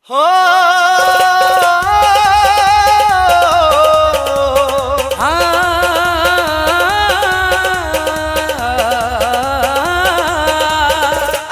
हो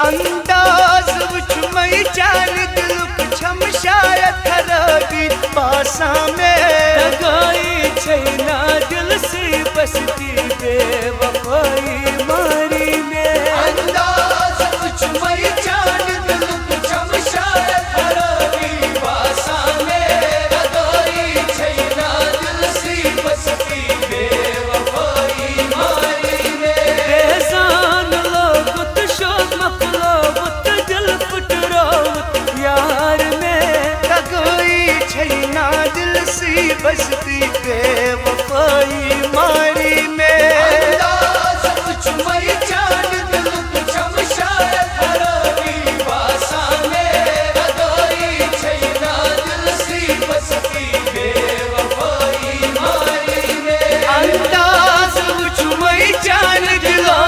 अंदाज वुछ मई जान दिल छम शायद खराबी पासा में लगाई छैना दिल से बसती बेवफाई मारी में। अंदाज वुछ मई जान दिल छम शायद खराबी पासा में लगाई छैना दिल से बसती बेवफाई मारी में। बेजान लोगुत शोक मखलोबुत दिल फुटरावत यार में लगाई छैना दिल से बसती बेवफाई मारी में। अंदाज वुछ मई जान दिल छम शायद खराबी पासा में लगाई छैना दिल से बसती बेवफाई मारी में। अंदाज वुछ मई जान दिलो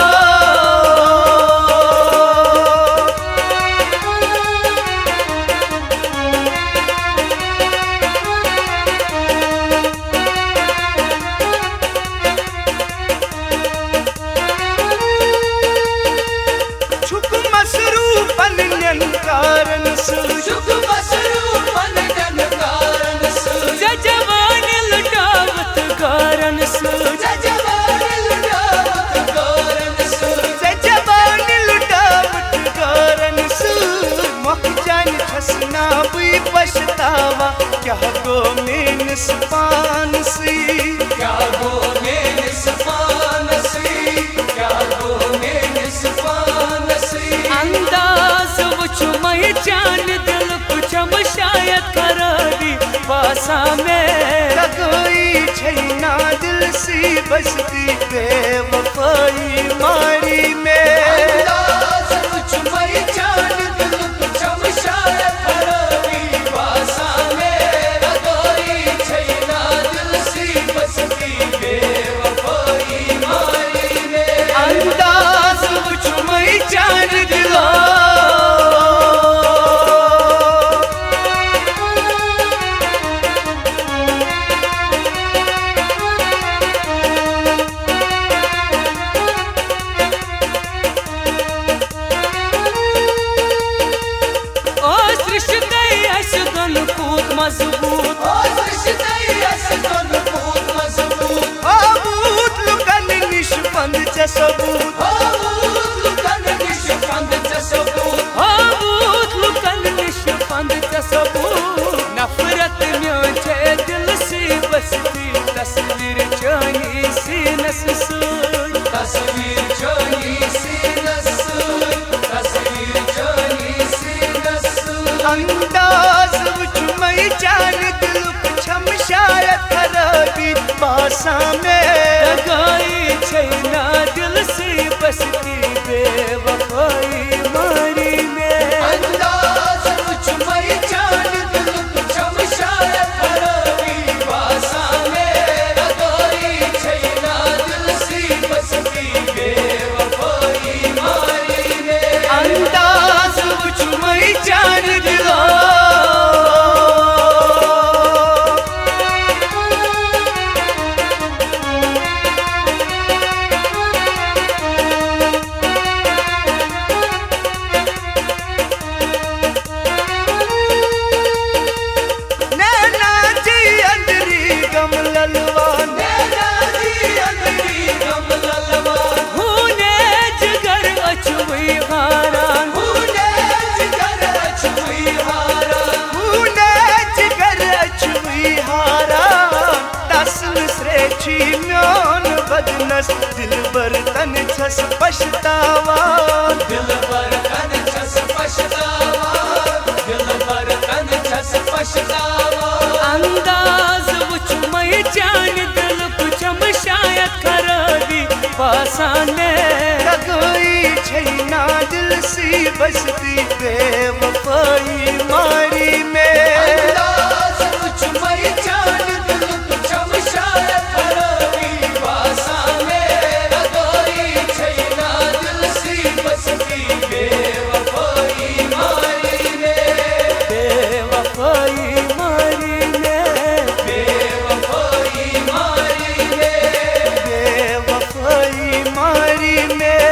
कारण शुक मसरूपन जन कारण जजवान लुटावत कारण जजवान लुटावत कारण जजवान लुटावत कारण मख जान खसना भी पछतावा क्या गो में निस्पान सी क्या गो में निस्पान सी क्या गो में निस्पान सी। अंदाज वुछ मई जान दिल कुछम शायद खराबी पासा में लगाई छैना दिल से बसती बेवफाई मारी में। अंदाज वुछ मई जान दिल छम शायद खराबी पासा में लगाई छैना दिल से बसती बेवफाई मारी में। अंदाज वुछ मई जान दिलो मजबूत आबूत लुकन निष्पंद सबूत आबूत लुकन निष्पंद सबूत नफरत में छे दिल से बसती तस्वीर जानी सीनस सूर तस्वीर जानी सीनस तस्वीर जानी सीनस। अंदाज वुछ मई जान दिल छम शायद खराबी पासा में लगाई छैना दिल से बसती बेवफाई मारी में। अंदाज वुछ मई जान दिल छम शायद खराबी पासा में लगाई छैना दिल से बसती बेवफाई मारी में। अंदाज वुछ मई जान दिलो बदनस दिल बर्तन छस पछतावा दिल बर्तन छस पछतावा दिल बर्तन छस पछतावा। अंदाज वुछ मई जान दिल कुछम शायद खराबी पासा में लगाई छैना दिल से बसती बेवफाई मारी में। अंदाज वुछ मई जान दिल छम शायद खराबी पासा में लगाई छैना दिल से बसती बेवफाई मारी में। बेवफाई बेवफाई मारी ने, बेवफाई मारी ने, बेवफाई मारी ने।